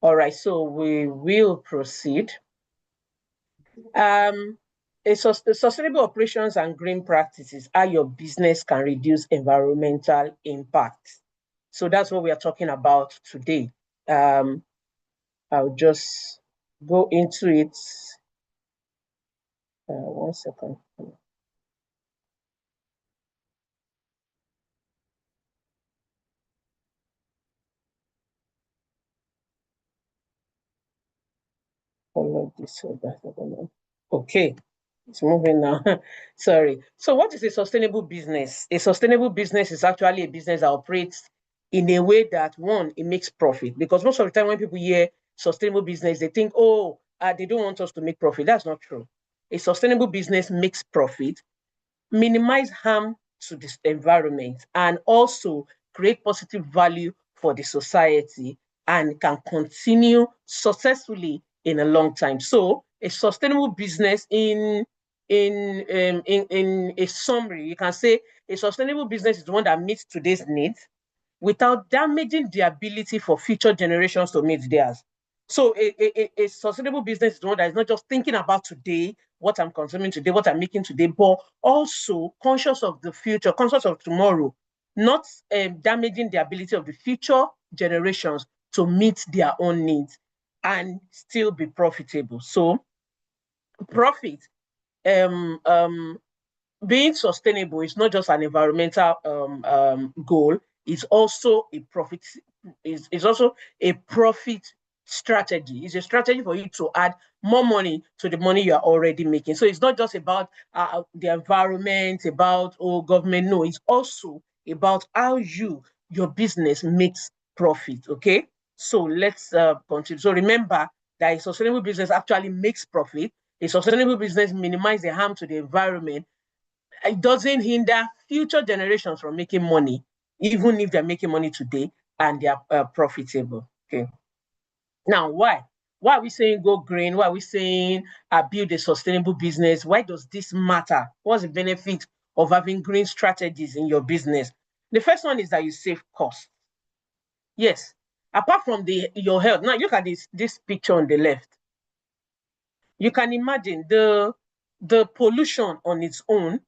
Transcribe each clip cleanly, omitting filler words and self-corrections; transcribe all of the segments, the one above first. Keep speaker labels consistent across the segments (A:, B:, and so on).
A: All right, so we will proceed. Sustainable operations and green practices, how your business can reduce environmental impact. So that's what we are talking about today. I'll just go into it. 1 second. Follow this. Okay, it's moving now. Sorry. So, what is a sustainable business? A sustainable business is actually a business that operates in a way that, one, it makes profit. Because most of the time, when people hear sustainable business, they think, oh, they don't want us to make profit. That's not true. A sustainable business makes profit, minimize harm to the environment, and also create positive value for the society and can continue successfully in a long time. So a sustainable business in a summary, you can say a sustainable business is the one that meets today's needs without damaging the ability for future generations to meet theirs. So a sustainable business is one that is not just thinking about today, what I'm consuming today, what I'm making today, but also conscious of the future, conscious of tomorrow, not damaging the ability of the future generations to meet their own needs and still be profitable. So profit, um, um, being sustainable is not just an environmental goal, it's also a profit, is also a profit strategy. It's a strategy for you to add more money to the money you are already making. So it's not just about the environment, about government. No, it's also about how your business makes profit. Okay, so let's continue. So remember that a sustainable business actually makes profit. A sustainable business minimizes the harm to the environment. It doesn't hinder future generations from making money, even if they're making money today and they're profitable. Okay. Now, why? Why are we saying go green? Why are we saying build a sustainable business? Why does this matter? What's the benefit of having green strategies in your business? The first one is that you save costs. Yes. Apart from your health. Now look at this picture on the left. You can imagine the pollution on its own,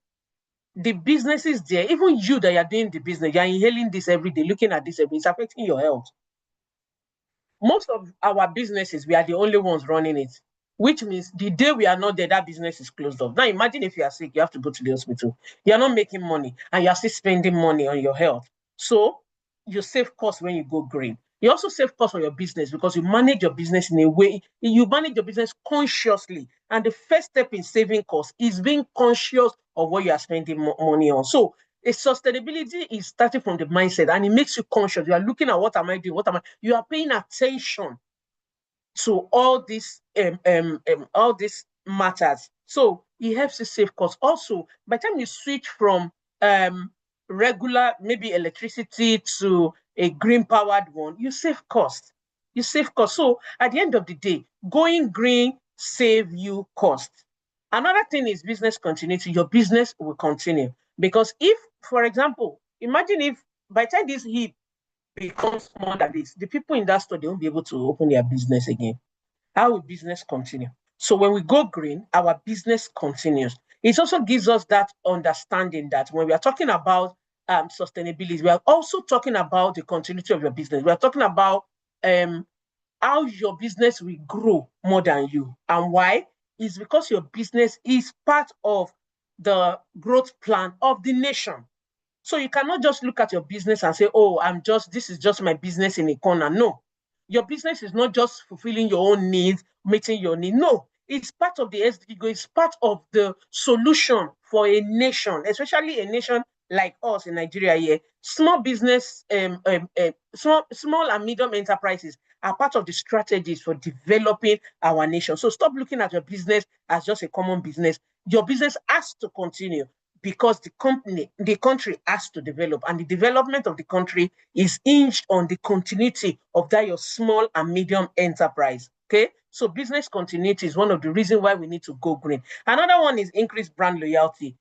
A: the businesses there, even you that you're doing the business, you're inhaling this every day, looking at this every day, it's affecting your health. Most of our businesses, we are the only ones running it, which means the day we are not there, that business is closed off. Now, imagine if you are sick, you have to go to the hospital. You are not making money and you are still spending money on your health. So you save costs when you go green. You also save costs on your business because you manage your business in a way, you manage your business consciously. And the first step in saving costs is being conscious of what you are spending money on. So a sustainability is starting from the mindset and it makes you conscious. You are looking at what am I doing? What am I? You are paying attention to all these matters. So it helps you save costs. Also, by the time you switch from regular, maybe electricity to a green powered one, you save costs. You save costs. So at the end of the day, going green save you costs. Another thing is business continuity. Your business will continue. Because if, for example, imagine if by the time this heat becomes more than this, the people in that store, they won't be able to open their business again. How will business continue? So when we go green, our business continues. It also gives us that understanding that when we are talking about sustainability, we are also talking about the continuity of your business. We are talking about um, how your business will grow more than you. And why? Is because your business is part of the growth plan of the nation. So you cannot just look at your business and say, oh, this is just my business in a corner. No, your business is not just fulfilling your own needs, meeting your need. No, it's part of the SDG, it's part of the solution for a nation, especially a nation like us in Nigeria here. Small business, small and medium enterprises are part of the strategies for developing our nation. So stop looking at your business as just a common business. Your business has to continue because the country has to develop, and the development of the country is hinged on the continuity of that your small and medium enterprise. Okay, so business continuity is one of the reasons why we need to go green. Another one is increased brand loyalty.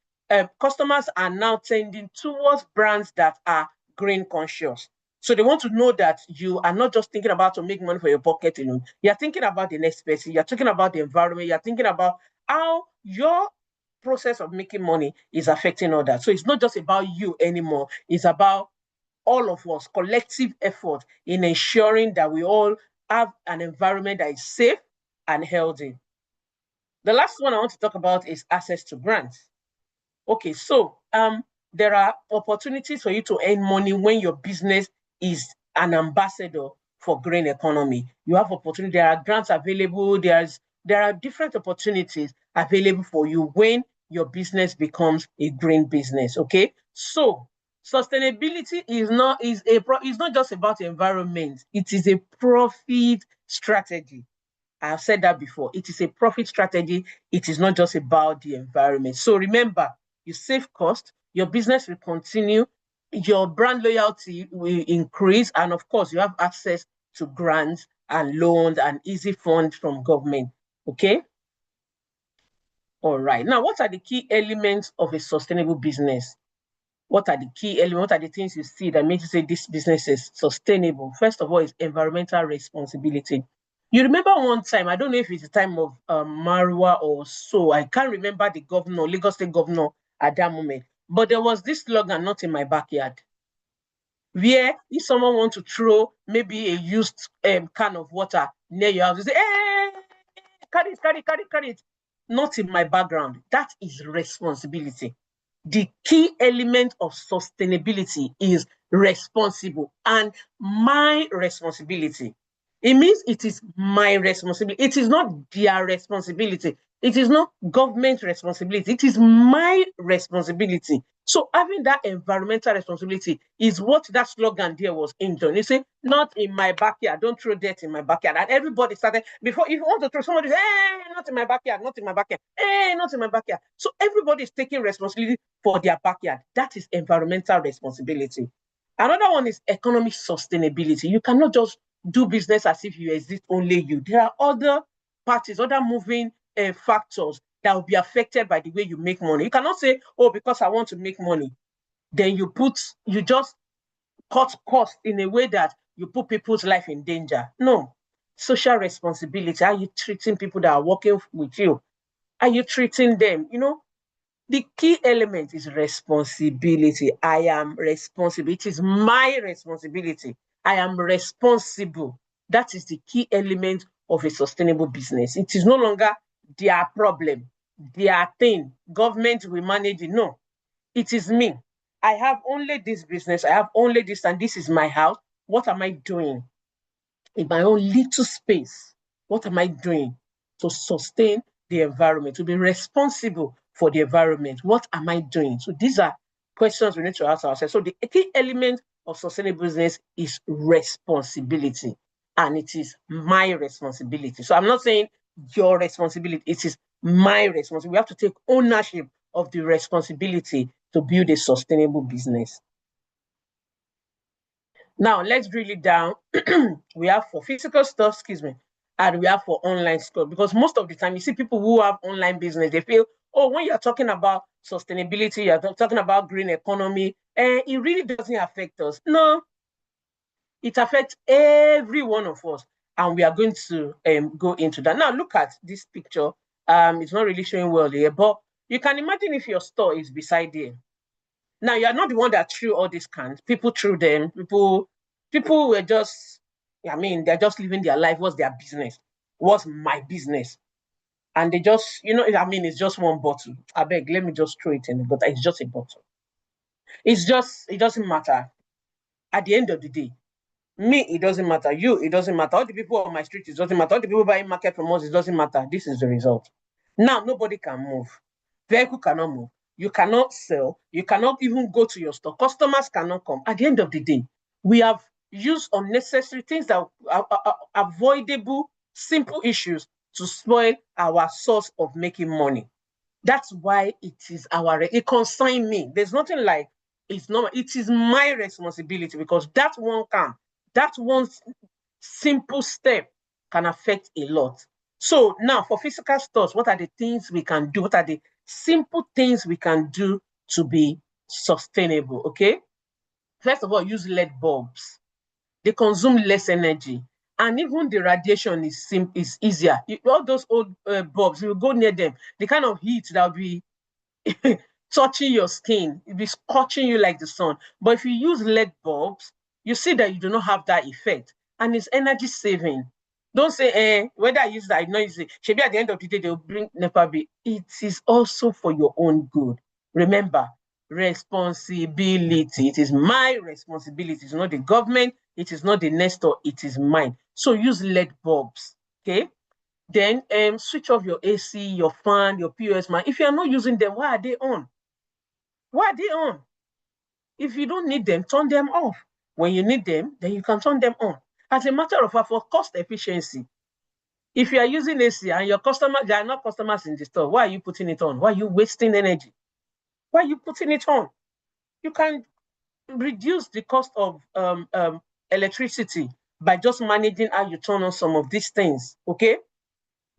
A: Customers are now tending towards brands that are green conscious. So they want to know that you are not just thinking about to make money for your pocket alone. You're thinking about the next person. You're thinking about the environment. You're thinking about how your process of making money is affecting others. So it's not just about you anymore. It's about all of us, collective effort in ensuring that we all have an environment that is safe and healthy. The last one I want to talk about is access to grants. Okay, so there are opportunities for you to earn money when your business is an ambassador for green economy. You have opportunity. There are grants available. There are different opportunities available for you when your business becomes a green business. Okay, so sustainability is not just about the environment. It is a profit strategy. I have said that before. It is a profit strategy. It is not just about the environment. So remember, you save cost, your business will continue, your brand loyalty will increase, and of course, you have access to grants and loans and easy funds from government. Okay? All right. Now, what are the key elements of a sustainable business? What are the key elements? What are the things you see that makes you say this business is sustainable? First of all, is environmental responsibility. You remember one time, I don't know if it's the time of Marwa or so, I can't remember the governor, Lagos State governor at that moment, but there was this slogan, not in my backyard, where if someone wants to throw maybe a used can of water near your house, you say, hey, carry it, carry it, carry it, carry it. Not in my background. That is responsibility. The key element of sustainability is responsible and my responsibility. It means it is my responsibility. It is not their responsibility. It is not government responsibility. It is my responsibility. So having that environmental responsibility is what that slogan there was aimed on. You say, not in my backyard. Don't throw dirt in my backyard. And everybody started, before, if you want to throw, somebody say, hey, not in my backyard, not in my backyard. Hey, not in my backyard. So everybody is taking responsibility for their backyard. That is environmental responsibility. Another one is economic sustainability. You cannot just do business as if you exist only you. There are other parties, other moving factors that will be affected by the way you make money. You cannot say, oh, because I want to make money, then you just cut costs in a way that you put people's life in danger. No. Social responsibility. How are you treating people that are working with you? How are you treating them? The key element is responsibility. I am responsible. It is my responsibility. I am responsible. That is the key element of a sustainable business. It is no longer their problem, their thing. Government will manage it. No, it is me. I have only this business. I have only this, and this is my house. What am I doing in my own little space? What am I doing to sustain the environment, to be responsible for the environment? What am I doing? So these are questions we need to ask ourselves. So the key element of sustainable business is responsibility, and it is my responsibility. So I'm not saying your responsibility, it is my responsibility. We have to take ownership of the responsibility to build a sustainable business. Now, let's drill it down. We have for physical stuff, excuse me, and we have for online stuff. Because most of the time, you see people who have online business, they feel, oh, when you're talking about sustainability, you're talking about green economy, it really doesn't affect us. No, it affects every one of us. And we are going to go into that. Now, look at this picture. It's not really showing well here, but you can imagine if your store is beside there. Now, you're not the one that threw all these cans. People threw them. People were just, I mean, they're just living their life. What's their business? What's my business? And they just, I mean, it's just one bottle. I beg, let me just throw it in the gutter. It's just a bottle. It doesn't matter. At the end of the day, me, it doesn't matter. You, it doesn't matter. All the people on my street, it doesn't matter. All the people buying market from us, it doesn't matter. This is the result. Now, nobody can move. Vehicle cannot move. You cannot sell. You cannot even go to your store. Customers cannot come. At the end of the day, we have used unnecessary things that are avoidable, simple issues to spoil our source of making money. That's why it concerns me. There's nothing like it's not. It is my responsibility because that one simple step can affect a lot. So now for physical stores, what are the things we can do? What are the simple things we can do to be sustainable? Okay. First of all, use LED bulbs. they consume less energy, and even the radiation is easier. All those old bulbs, you go near them, the kind of heat that will be touching your skin, it'll be scorching you like the sun. But if you use LED bulbs, you see that you do not have that effect, and it's energy saving. Don't say, whether I use that, I not use it. Maybe at the end of the day, they'll bring NEPA bill. It is also for your own good. Remember, responsibility. It is my responsibility. It's not the government. It is not the next door. It is mine. So use LED bulbs. Okay. Then switch off your AC, your fan, your POS man. If you are not using them, why are they on? Why are they on? If you don't need them, turn them off. When you need them, then you can turn them on. As a matter of fact, for cost efficiency, if you are using AC and your customers, they are not customers in the store, why are you putting it on? Why are you wasting energy? Why are you putting it on? You can reduce the cost of electricity by just managing how you turn on some of these things, okay?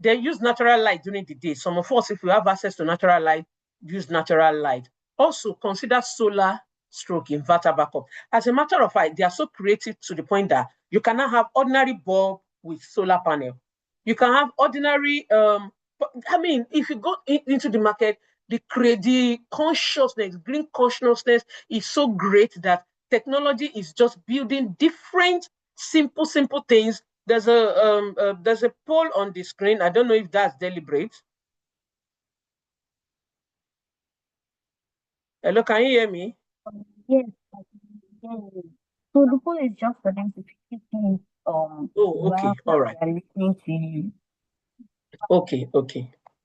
A: They use natural light during the day. Some of us, if we have access to natural light, use natural light. Also, consider solar stroke inverter backup. As a matter of fact, they are so creative to the point that you cannot have ordinary bulb with solar panel. You can have ordinary, if you go into the market, the consciousness, green consciousness is so great that technology is just building different simple things. There's a poll on the screen. I don't know if that's deliberate. Hello, can you hear me?
B: Yes, I can hear you. So the poll is just for them to keep things
A: Oh, okay,
B: while
A: all right.
B: they are listening to you.
A: Okay,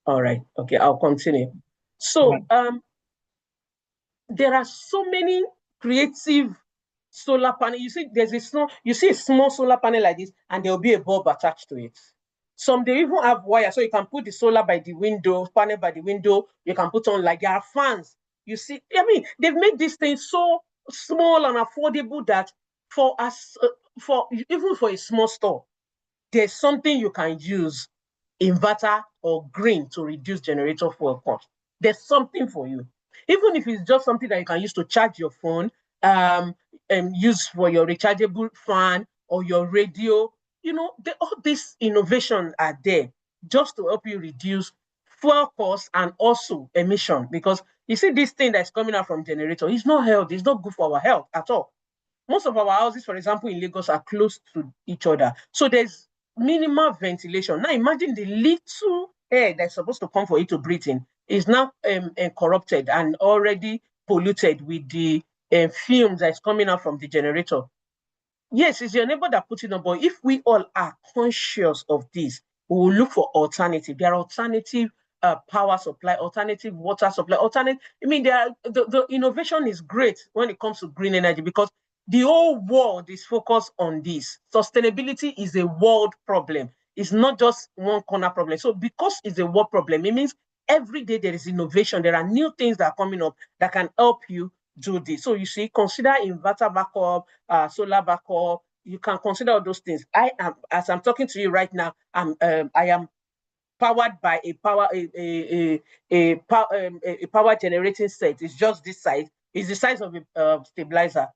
A: all right. Okay, I'll continue.
B: Right.
A: So there are so many creative solar panel. You see, you see a small solar panel like this, and there'll be a bulb attached to it. Some they even have wire, so you can put the solar by the window, panel by the window. You can put on like there are fans. You see, I mean, they've made this thing so small and affordable that for us, for even for a small store, there's something you can use inverter or green to reduce generator fuel cost. There's something for you. Even if it's just something that you can use to charge your phone, and use for your rechargeable fan or your radio, all these innovations are there just to help you reduce fuel costs and also emission. Because you see, this thing that's coming out from generator is not healthy, it's not good for our health at all. Most of our houses, for example, in Lagos are close to each other. So there's minimal ventilation. Now imagine the little air that's supposed to come for you to breathe in is now corrupted and already polluted with the fumes that's coming out from the generator. Yes, it's your neighbor that puts it on, but if we all are conscious of this, we will look for alternative. There are alternative power supply, alternative water supply, alternative. I mean, the innovation is great when it comes to green energy because the whole world is focused on this. Sustainability is a world problem. It's not just one corner problem. So because it's a world problem, it means every day there is innovation. There are new things that are coming up that can help you do this. So you see, consider inverter backup, solar backup. You can consider all those things. As I'm talking to you right now, I am powered by a power generating set. It's just this size. It's the size of a stabilizer,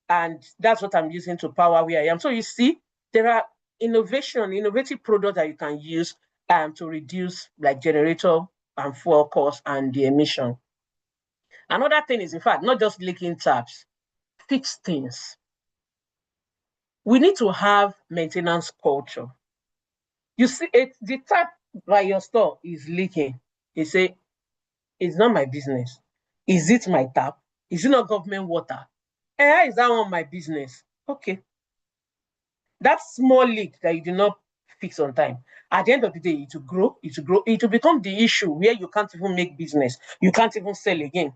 A: and that's what I'm using to power where I am. So you see, there are innovative products that you can use to reduce like generator and fuel costs and the emission. Another thing is, in fact, not just leaking taps, fix things. We need to have maintenance culture. You see, the tap by your store is leaking. You say, it's not my business. Is it my tap? Is it not government water? How is that one my business? Okay. That small leak that you did not fix on time, at the end of the day, it will grow, it will become the issue where you can't even make business. You can't even sell again.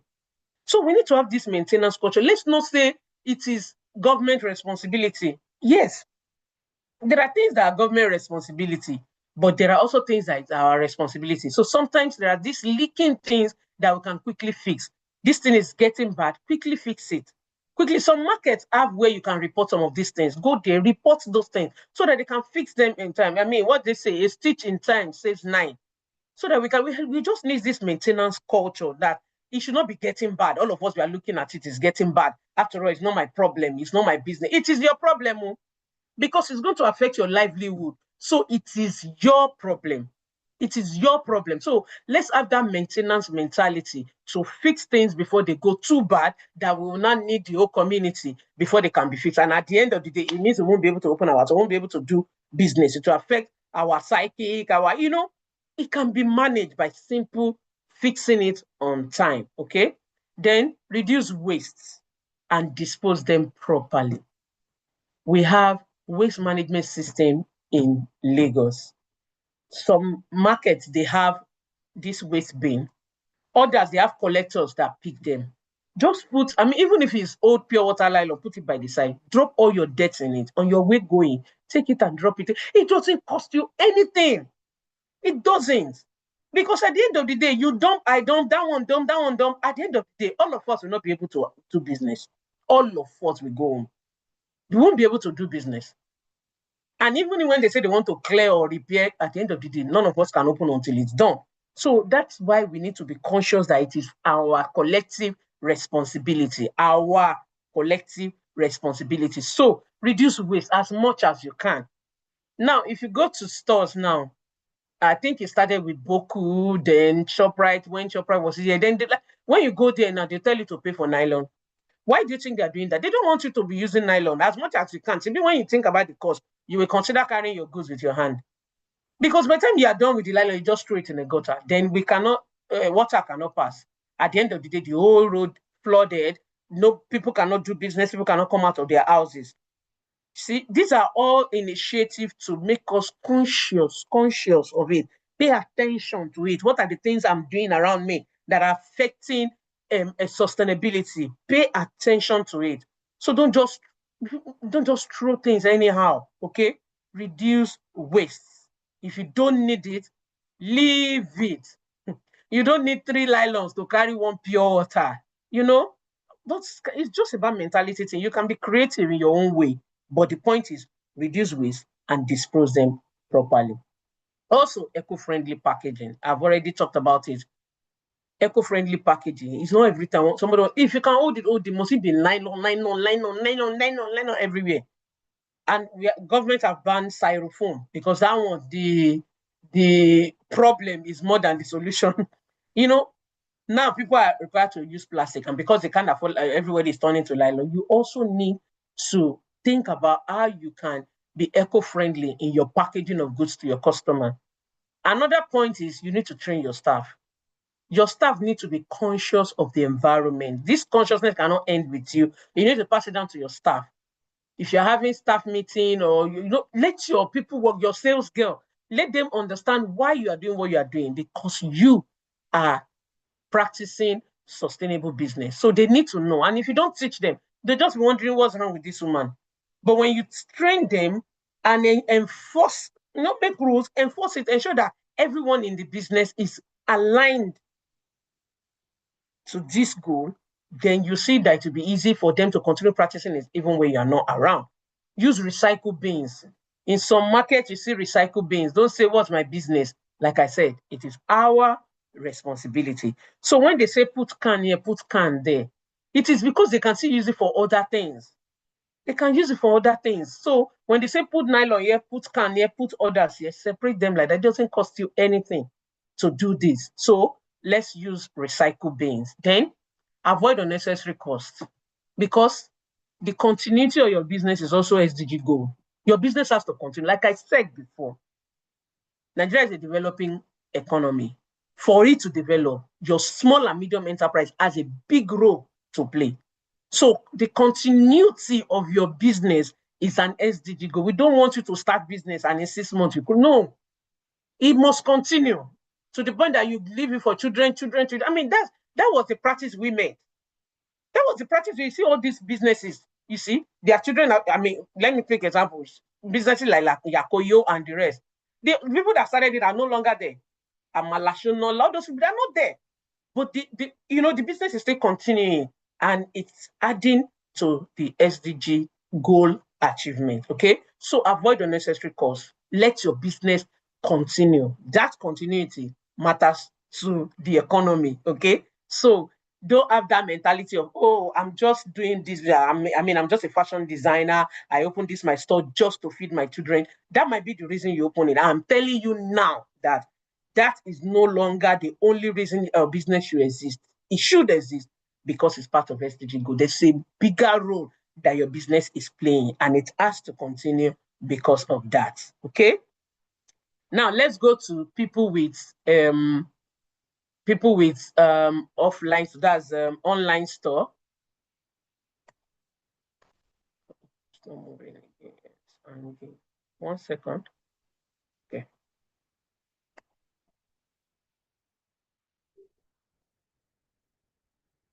A: So we need to have this maintenance culture. Let's not say it is government responsibility. Yes, there are things that are government responsibility, but there are also things that are our responsibility. So sometimes there are these leaking things that we can quickly fix. This thing is getting bad, quickly fix it. Quickly, some markets have where you can report some of these things. Go there, report those things so that they can fix them in time. I mean, what they say, a stitch in time saves nine. So that we just need this maintenance culture that it should not be getting bad. All of us, we are looking at it, is getting bad. After all, it's not my problem. It's not my business. It is your problem, because it's going to affect your livelihood. So it is your problem. It is your problem. So let's have that maintenance mentality to fix things before they go too bad, that we will not need the whole community before they can be fixed. And at the end of the day, it means we won't be able to open our house, we won't be able to do business. It will affect our psychic, it can be managed by simple fixing it on time. Okay. Then reduce wastes and dispose them properly. We have waste management system in Lagos. Some markets, they have this waste bin. Others, they have collectors that pick them. Just put, even if it's old pure water nylon, put it by the side. Drop all your debts in it. On your way going, take it and drop it. It doesn't cost you anything. It doesn't. Because at the end of the day, you dump, I dump, that one dump, that one dump. At the end of the day, all of us will not be able to do business. All of us will go home. You won't be able to do business. And even when they say they want to clear or repair, at the end of the day, none of us can open until it's done. So that's why we need to be conscious that it is our collective responsibility, our collective responsibility. So reduce waste as much as you can. Now, if you go to stores now, I think it started with Boku, then ShopRite, when ShopRite was here. Then when you go there now, they tell you to pay for nylon. Why do you think they're doing that? They don't want you to be using nylon as much as you can. Maybe when you think about the cost, you will consider carrying your goods with your hand. Because by the time you are done with the nylon, you just throw it in the gutter. Then water cannot pass. At the end of the day, the whole road flooded. No, people cannot do business. People cannot come out of their houses. See, these are all initiatives to make us conscious of it. Pay attention to it. What are the things I'm doing around me that are affecting sustainability? Pay attention to it. So don't just throw things anyhow. Okay, reduce waste. If you don't need it, leave it. You don't need 3 nylons to carry 1 pure water. It's just about mentality thing. You can be creative in your own way, but the point is reduce waste and dispose them properly. Also, eco-friendly packaging. I've already talked about it. Eco-friendly packaging. It's not every time somebody, if you can hold it, must it be nylon everywhere. And government have banned styrofoam because that one, the problem is more than the solution. Now people are required to use plastic, and because they can't afford, everybody is turning to nylon. You also need to think about how you can be eco-friendly in your packaging of goods to your customer. Another point is you need to train your staff. Your staff need to be conscious of the environment. This consciousness cannot end with you. You need to pass it down to your staff. If you're having staff meeting, or let your people work, your sales girl, let them understand why you are doing what you are doing, because you are practicing sustainable business. So they need to know. And if you don't teach them, they're just wondering what's wrong with this woman. But when you train them and enforce, make rules, enforce it, ensure that everyone in the business is aligned to this goal, then you see that it will be easy for them to continue practicing it even when you are not around. Use recycle bins. In some markets, you see recycle bins. Don't say, what's my business? Like I said, it is our responsibility. So when they say put can here, put can there, it is because they can still use it for other things. They can use it for other things. So when they say put nylon here, put can here, put others here, separate them like that. It doesn't cost you anything to do this. So let's use recycle bins. Then avoid unnecessary costs, because the continuity of your business is also SDG goal. Your business has to continue. Like I said before, Nigeria is a developing economy. For it to develop, your small and medium enterprise has a big role to play. So the continuity of your business is an SDG goal. We don't want you to start business and in 6 months you could. No, it must continue to the point that you leave it for children. That was the practice we made. That was the practice. You see all these businesses, you see, their children, let me take examples. Businesses like Yakoyo and the rest. The people that started it are no longer there. Amalashono, all those people, they're not there. But the business is still continuing, and it's adding to the SDG goal achievement. Okay. So avoid unnecessary costs. Let your business continue. That continuity matters to the economy. Okay. So don't have that mentality of, oh, I'm just doing this. I'm just a fashion designer. I opened this my store just to feed my children. That might be the reason you open it. I'm telling you now that that is no longer the only reason a business should exist. It should exist because it's part of SDG Go. There's a bigger role that your business is playing, and it has to continue because of that. Okay. Now let's go to people with offline, so that's online store. Still moving again. 1 second. Okay.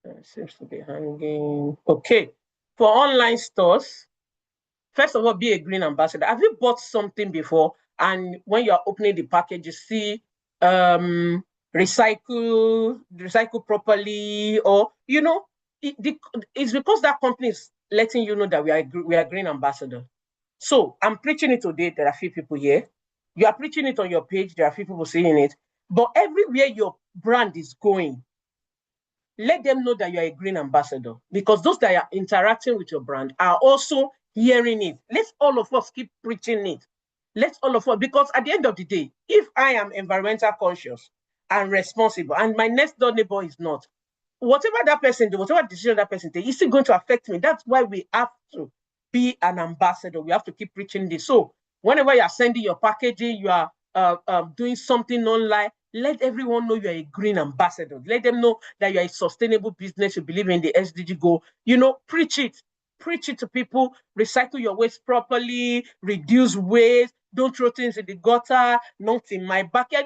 A: It seems to be hanging. Okay. For online stores, first of all, be a green ambassador. Have you bought something before, and when you're opening the package, you see um recycle properly, or it's because that company is letting you know that we are green ambassador. So I'm preaching it today. There are few people here. You are preaching it on your page. There are few people seeing it. But everywhere your brand is going, let them know that you're a green ambassador, because those that are interacting with your brand are also hearing it. Let's all of us keep preaching it. Let's all of us, because at the end of the day, if I am environmental conscious and responsible, and my next door neighbor is not, whatever that person do, whatever decision that person takes, is still going to affect me. That's why we have to be an ambassador. We have to keep preaching this. So whenever you are sending your packaging, you are doing something online, let everyone know you're a green ambassador. Let them know that you're a sustainable business. You believe in the SDG goal. Preach it. Preach it to people. Recycle your waste properly. Reduce waste. Don't throw things in the gutter. Not in my backyard.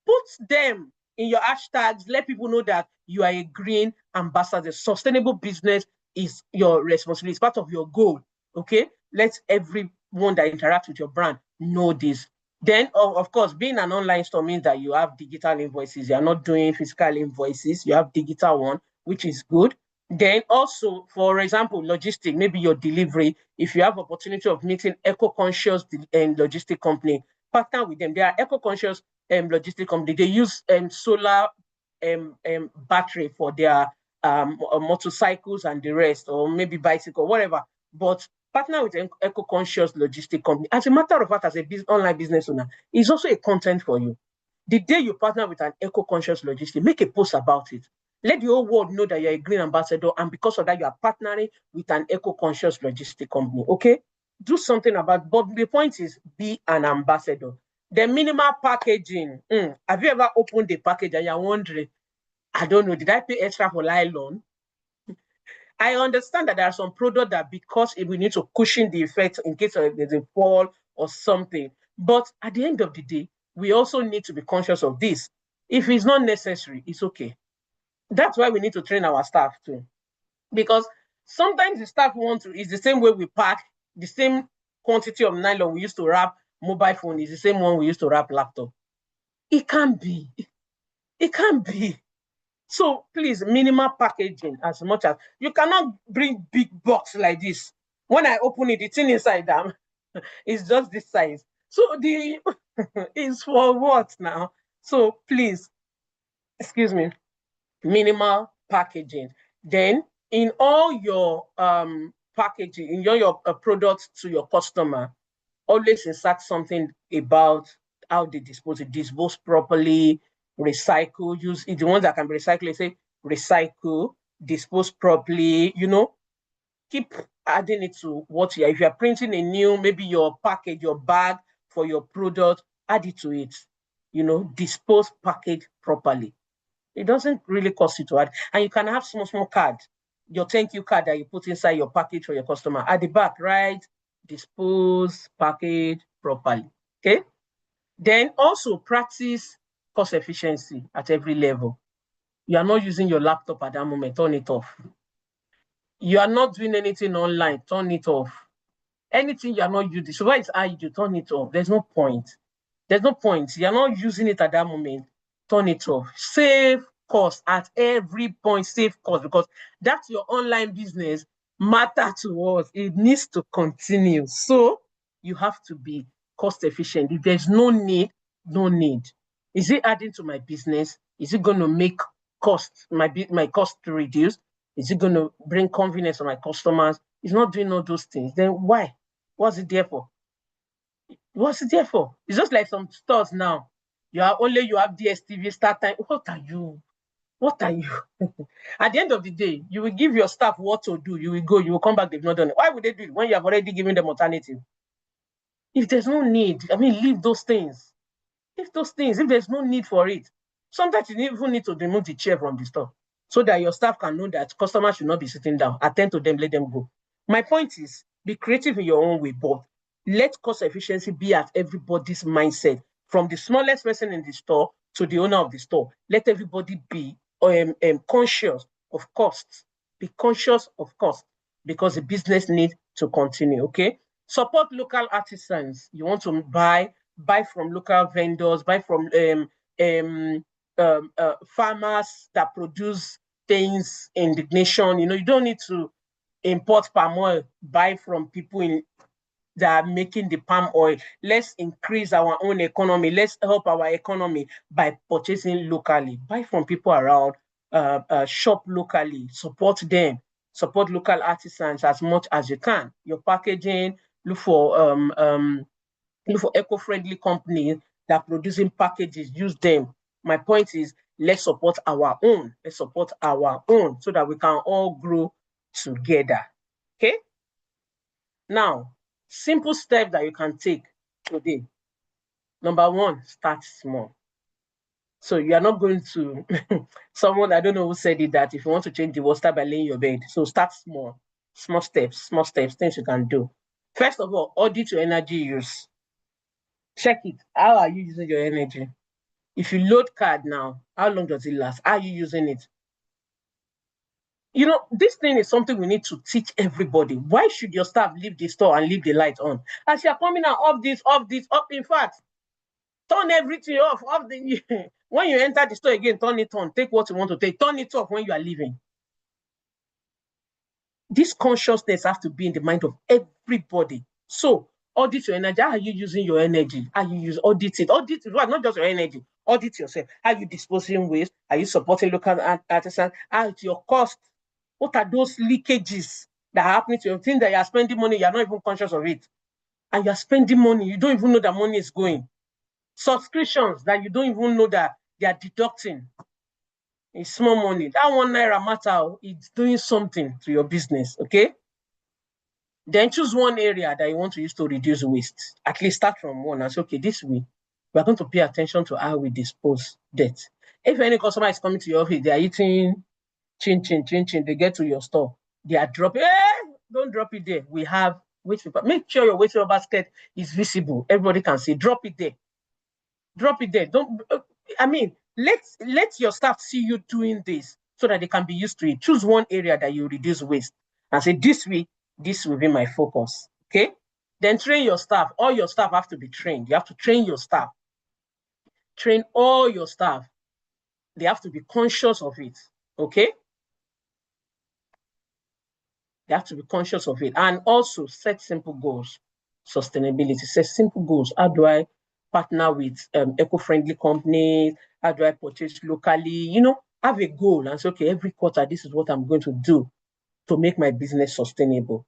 A: Put them in your hashtags. Let people know that you are a green ambassador. Sustainable business is your responsibility. It's part of your goal. Okay? Let everyone that interacts with your brand know this. Then, of course, being an online store means that you have digital invoices. You're not doing physical invoices. You have digital one, which is good. Then also, for example, logistic, maybe your delivery, if you have opportunity of meeting eco-conscious logistic company, partner with them. They are eco-conscious logistic company. They use solar battery for their motorcycles and the rest, or maybe bicycle, whatever. But partner with an eco-conscious logistic company. As a matter of fact, as a online business owner, it's also a content for you. The day you partner with an eco-conscious logistic, make a post about it. Let the whole world know that you're a green ambassador, and because of that, you are partnering with an eco-conscious logistic company. Okay? Do something about it. But the point is, be an ambassador. The minimal packaging. Have you ever opened the package and you're wondering, I don't know, did I pay extra for nylon? I understand that there are some products that, because we need to cushion the effect in case there's a fall or something. But at the end of the day, we also need to be conscious of this. If it's not necessary, it's okay. That's why we need to train our staff too. Because sometimes the staff it's the same way we pack, the same quantity of nylon we used to wrap mobile phone is the same one we used to wrap laptop. It can't be. It can't be. So please, minimal packaging as much as you cannot bring big box like this. When I open it, the thing inside them is just this size. So the is for what now? So please, excuse me, minimal packaging. Then in all your packaging, in your products to your customer, always insert something about how they dispose properly, recycle, use the ones that can be recycled, say recycle, dispose properly, keep adding it to what if you're printing a new, maybe your package, your bag for your product, add it to it, dispose package properly. It doesn't really cost you to add. And you can have small card, your thank you card that you put inside your package for your customer. At the back, right? Dispose package properly. Okay. Then also practice cost efficiency at every level. You are not using your laptop at that moment, turn it off. You are not doing anything online, turn it off. Anything you are not using, so why it's you turn it off. There's no point. There's no point. You're not using it at that moment. Turn it off. Save cost at every point. Save cost, because that's your online business matter to us. It needs to continue. So you have to be cost efficient. If there's no need, no need. Is it adding to my business? Is it going to make cost my cost to reduce? Is it going to bring convenience to my customers? It's not doing all those things. Then why? What's it there for? What's it there for? It's just like some stores now. You have DSTV start time. What are you? What are you? At the end of the day, you will give your staff what to do. You will go, you will come back, they've not done it. Why would they do it when you have already given them alternative? If there's no need, I mean, leave those things. If there's no need for it, sometimes you even need to remove the chair from the store so that your staff can know that customers should not be sitting down. Attend to them, let them go. My point is, be creative in your own way, but let cost efficiency be at everybody's mindset, from the smallest person in the store to the owner of the store. Let everybody be conscious of costs. Be conscious of cost because the business needs to continue, okay? Support local artisans. You want to buy from local vendors, buy from farmers that produce things in the nation. You don't need to import palm oil, buy from people that are making the palm oil. Let's increase our own economy. Let's help our economy by purchasing locally. Buy from people around, shop locally, support them, support local artisans as much as you can. Your packaging, look for eco-friendly companies that are producing packages, use them. My point is, let's support our own. Let's support our own so that we can all grow together. Okay? Now, simple steps that you can take today. Number one, start small. So you are not going to, someone, I don't know who said it, that if you want to change the world, start by laying your bed. So start small, small steps, things you can do. First of all, audit your energy use. Check it. How are you using your energy? If you load card now, how long does it last? How are you using it? This thing is something we need to teach everybody. Why should your staff leave the store and leave the light on? As you're coming out, off this, off. In fact, turn everything off. When you enter the store again, turn it on. Take what you want to take. Turn it off when you are leaving. This consciousness has to be in the mind of everybody. So, audit your energy. How are you using your energy? How you use audit it? Audit it, not just your energy. Audit yourself. How are you disposing waste? Are you supporting local artisans? How is your cost? What are those leakages that are happening to you? Things that you are spending money, you are not even conscious of it. And you are spending money, you don't even know that money is going. Subscriptions that you don't even know that they are deducting. It's small money. That ₦1 matter, it's doing something to your business, okay? Then choose one area that you want to use to reduce waste. At least start from one and say, okay, this week, we're going to pay attention to how we dispose debt. If any customer is coming to your office, they are eating chin, they get to your store, they are dropping, don't drop it there. We have waste paper. Make sure your waste paper basket is visible. Everybody can see. Drop it there. Drop it there. Don't, let your staff see you doing this so that they can be used to it. Choose one area that you reduce waste and say, this week, this will be my focus. Okay? Then train your staff. All your staff have to be trained. You have to train your staff. Train all your staff. They have to be conscious of it. Okay? They have to be conscious of it. And also set simple goals. Sustainability. Set simple goals. How do I partner with eco-friendly companies? How do I purchase locally? Have a goal and say, okay, every quarter, this is what I'm going to do to make my business sustainable.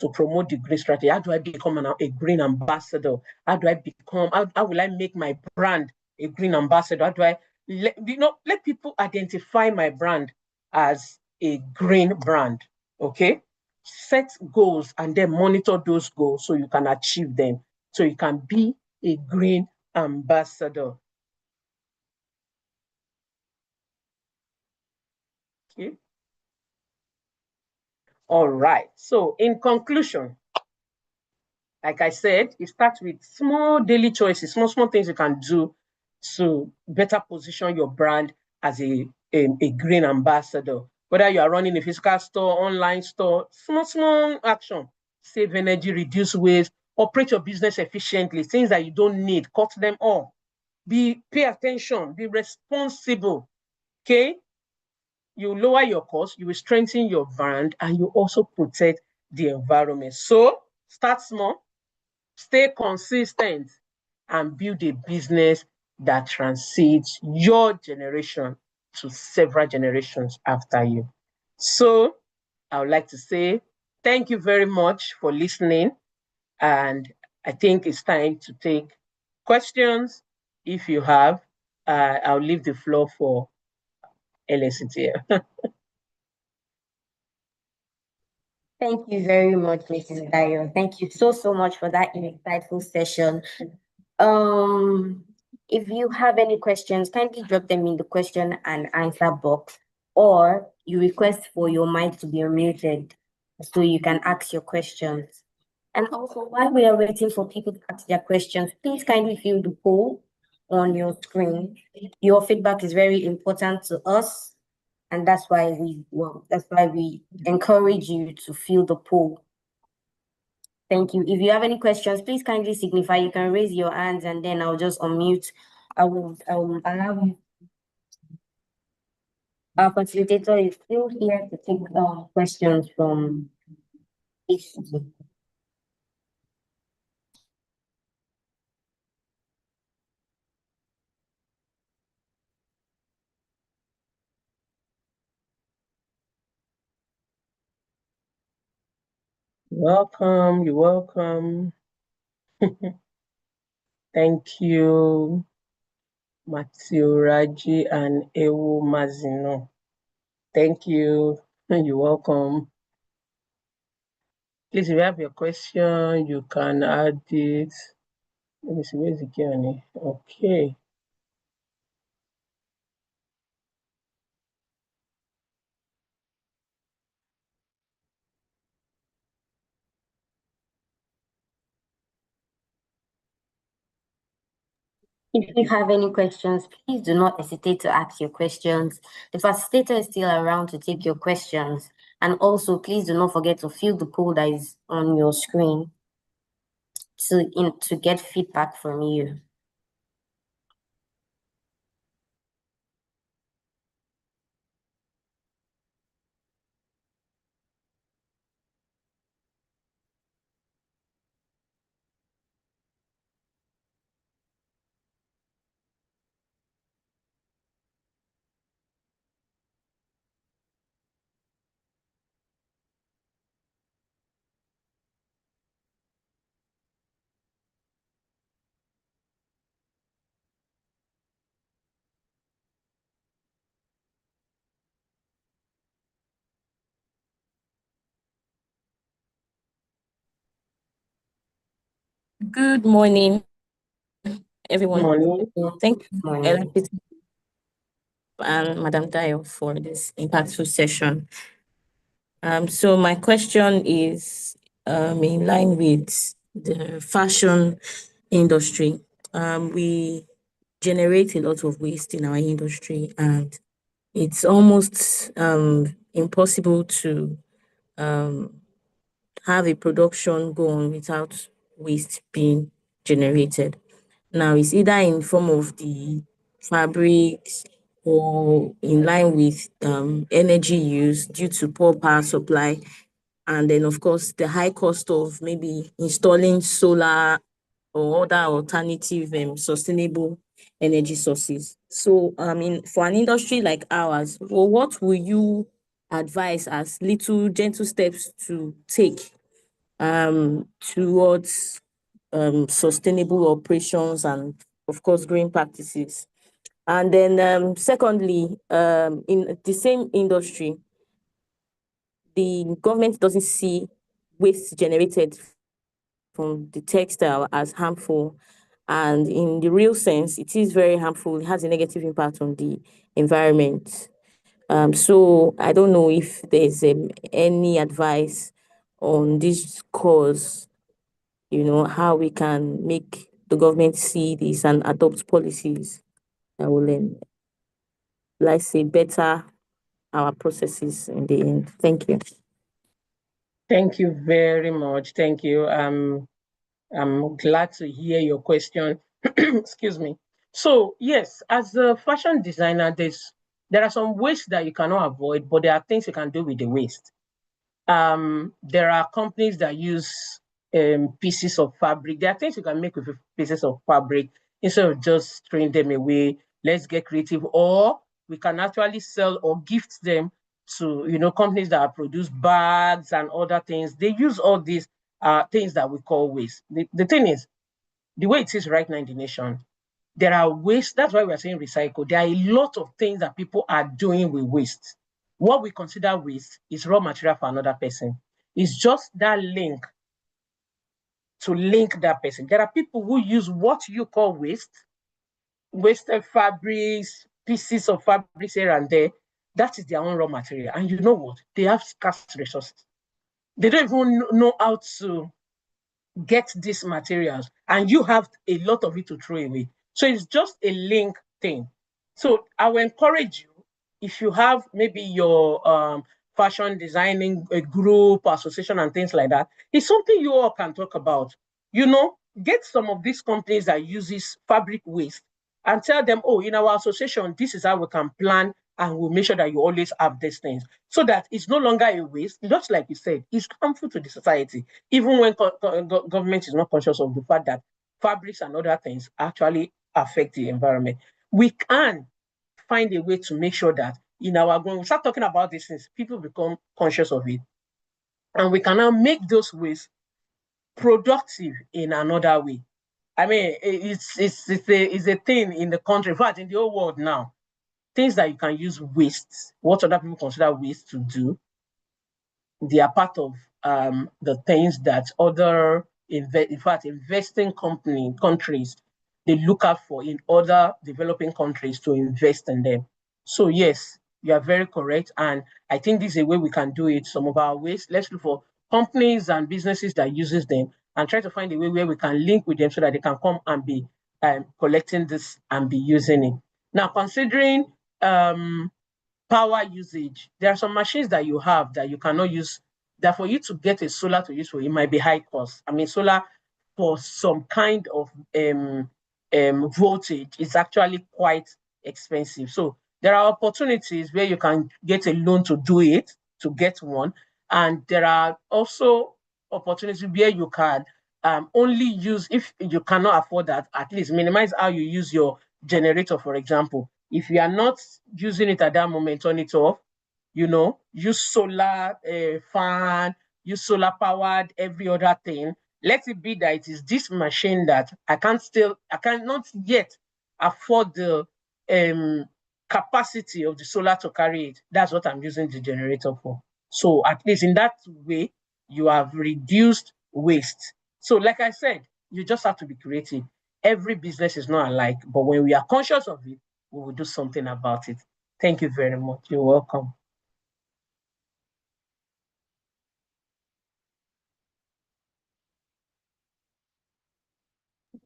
A: To promote the green strategy. How do I become a green ambassador? How will I make my brand a green ambassador? How do I let people identify my brand as a green brand? Okay? Set goals and then monitor those goals so you can achieve them. So you can be a green ambassador. Okay? All right. So in conclusion, like I said, it starts with small daily choices, small things you can do to better position your brand as a green ambassador. Whether you are running a physical store, online store, small action, save energy, reduce waste, operate your business efficiently, things that you don't need, cut them off. Pay attention, be responsible, okay? You lower your cost, you will strengthen your brand, and you also protect the environment. So start small, stay consistent, and build a business that transcends your generation. to several generations after you. So I would like to say thank you very much for listening. And I think it's time to take questions. If you have, I'll leave the floor for LST.
B: Thank you very much, Mrs. Dayo. Thank you so much for that insightful session. Um, if you have any questions, kindly drop them in the question and answer box, or you request for your mic to be unmuted so you can ask your questions. And also, while we are waiting for people to ask their questions, please kindly fill the poll on your screen. Your feedback is very important to us, and that's why we encourage you to fill the poll. Thank you. If you have any questions, please kindly signify. You can raise your hands and then I'll just unmute. I will allow you. Our facilitator is still here to take questions from each.
A: Welcome, you're welcome. Thank you, Matthew Raji and Ewu Mazino. Thank you. You're welcome. Please, if you have your question, you can add it. Let me see, where's the Q&A? Okay.
B: If you have any questions, please do not hesitate to ask your questions. The facilitator is still around to take your questions. And also, please do not forget to fill the poll that is on your screen to get feedback from you.
C: Good morning, everyone.
A: Morning.
C: Thank you, LPT and Madam Dayo, for this impactful session. So my question is in line with the fashion industry. We generate a lot of waste in our industry, and it's almost impossible to have a production go on without waste being generated. Now, it's either in form of the fabrics or in line with energy use due to poor power supply. And then, of course, the high cost of maybe installing solar or other alternative sustainable energy sources. So, I mean, for an industry like ours, well, what will you advise as little gentle steps to take towards sustainable operations and, of course, green practices? And then, secondly, in the same industry, the government doesn't see waste generated from the textile as harmful. And in the real sense, it is very harmful. It has a negative impact on the environment. So I don't know if there's any advice on this cause, how we can make the government see this and adopt policies that will, let's say, better our processes in the end. Thank you.
A: Thank you very much. Thank you. I'm glad to hear your question. Excuse me. So yes, as a fashion designer, there are some waste that you cannot avoid, but there are things you can do with the waste. There are companies that use pieces of fabric. There are things you can make with pieces of fabric instead of just throwing them away. Let's get creative. Or we can actually sell or gift them to, companies that produce bags and other things. They use all these things that we call waste. The thing is, the way it is right now in the nation, there are waste. That's why we are saying recycle. There are a lot of things that people are doing with waste. What we consider waste is raw material for another person. It's just that link to link that person. There are people who use what you call waste, wasted fabrics, pieces of fabrics here and there. That is their own raw material. And you know what? They have scarce resources. They don't even know how to get these materials, and you have a lot of it to throw away. So it's just a link thing. So I will encourage you, if you have maybe your fashion designing a group, association, and things like that, it's something you all can talk about. Get some of these companies that uses fabric waste and tell them, oh, in our association, this is how we can plan, and we'll make sure that you always have these things, so that it's no longer a waste. Just like you said, it's harmful to the society, even when government is not conscious of the fact that fabrics and other things actually affect the environment. We can find a way to make sure that when we start talking about these things, people become conscious of it. And we can now make those waste productive in another way. I mean, it's a thing in the country, in fact, in the whole world now. Things that you can use waste, what other people consider waste to do, they are part of the things that other, in fact, investing countries, they look out for in other developing countries to invest in them. So yes, you are very correct. And I think this is a way we can do it. Some of our ways, let's look for companies and businesses that uses them and try to find a way where we can link with them so that they can come and be collecting this and be using it. Now, considering power usage, there are some machines that you have that you cannot use, that for you to get a solar to use for, it might be high cost. I mean, solar for some kind of voltage is actually quite expensive. So there are opportunities where you can get a loan to do it, to get one. And there are also opportunities where you can only use, if you cannot afford that, at least minimize how you use your generator, for example. If you are not using it at that moment, turn it off. Use solar fan, use solar powered every other thing. Let it be that it is this machine that I cannot yet afford the capacity of the solar to carry it. That's what I'm using the generator for. So at least in that way, you have reduced waste. So like I said, you just have to be creative. Every business is not alike, but when we are conscious of it, we will do something about it. Thank you very much. You're welcome.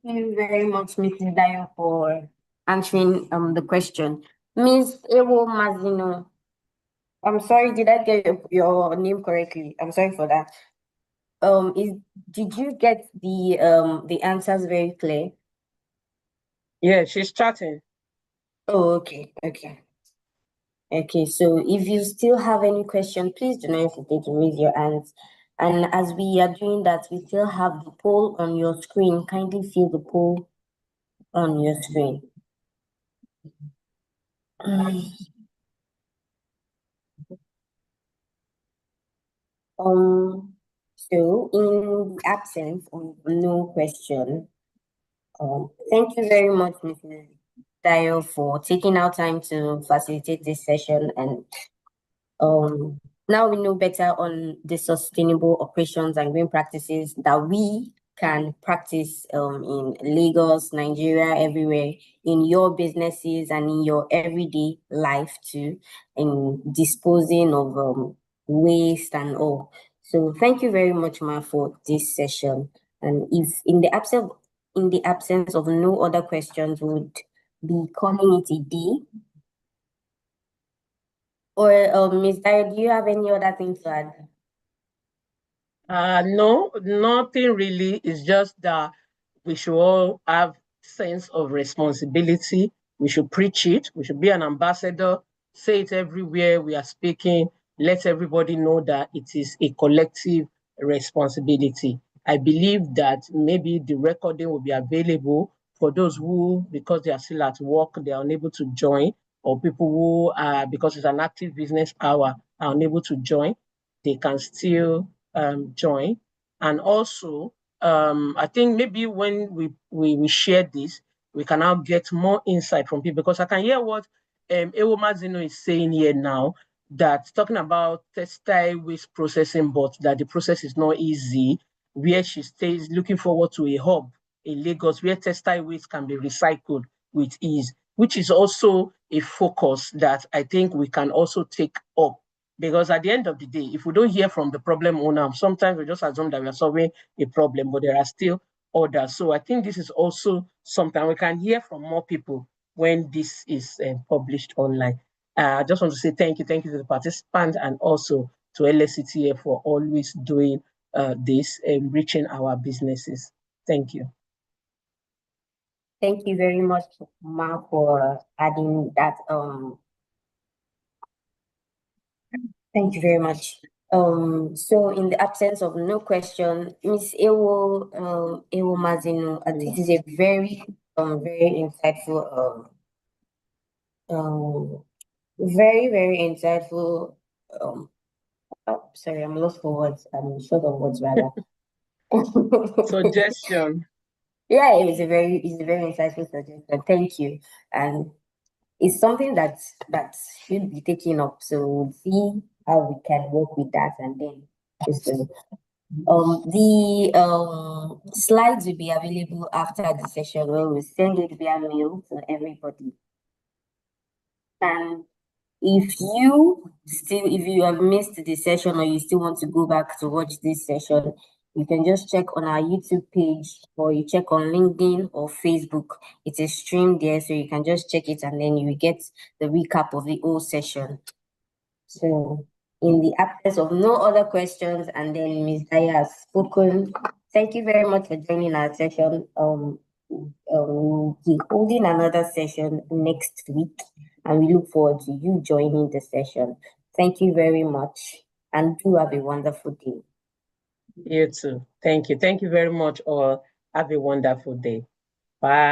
B: Thank you very much, Mrs. Dayo, for answering the question. Ms. Ewo Mazino, I'm sorry, did I get your name correctly? I'm sorry for that. Did you get the answers very clear?
A: Yeah, she's chatting.
B: Oh, okay. Okay, so if you still have any question, please do not hesitate to raise your hands. And as we are doing that, we still have the poll on your screen. Kindly fill the poll on your screen. So in the absence of no question, thank you very much, Mrs. Dayo, for taking our time to facilitate this session. And now we know better on the sustainable operations and green practices that we can practice in Lagos, Nigeria, everywhere, in your businesses and in your everyday life too, in disposing of waste and all. So thank you very much, Ma, for this session. And if in the absence of no other questions, we would be calling it a day. Or Ms. Dyer, do you have any other thing to add?
A: No, nothing really. It's just that we should all have sense of responsibility. We should preach it. We should be an ambassador, say it everywhere we are speaking. Let everybody know that it is a collective responsibility. I believe that maybe the recording will be available for those who, because they are still at work, they are unable to join. or people who are, because it's an active business hour, are unable to join, they can still join. And also, I think maybe when we share this, we can now get more insight from people, because I can hear what Ewomazino is saying here now, that talking about textile waste processing, but that the process is not easy, where she stays looking forward to a hub in Lagos where textile waste can be recycled with ease, which is also a focus that I think we can also take up. Because at the end of the day, if we don't hear from the problem owner, sometimes we just assume that we are solving a problem, but there are still others. So I think this is also something we can hear from more people when this is published online. I just want to say thank you to the participants, and also to LSCTF for always doing this and reaching our businesses. Thank you.
B: Thank you very much, Ma, for adding that. Thank you very much. So in the absence of no question, Miss Ewo Mazino, this is a very insightful very insightful sorry, I'm lost for words. I'm short of words rather.
A: Suggestion.
B: Yeah, it's a very insightful suggestion. Thank you. And it's something that should be taken up. So we'll see how we can work with that, and then just the slides will be available after the session, where we'll send it via mail to everybody. And if you have missed the session, or you still want to go back to watch this session, you can just check on our YouTube page, or you check on LinkedIn or Facebook. It is streamed there, so you can just check it, and then you will get the recap of the whole session. So in the absence of no other questions, and then Ms. Daya has spoken, thank you very much for joining our session. We'll be holding another session next week, and we look forward to you joining the session. Thank you very much, and do have a wonderful day.
A: You too. Thank you. Thank you very much, all. Have a wonderful day. Bye.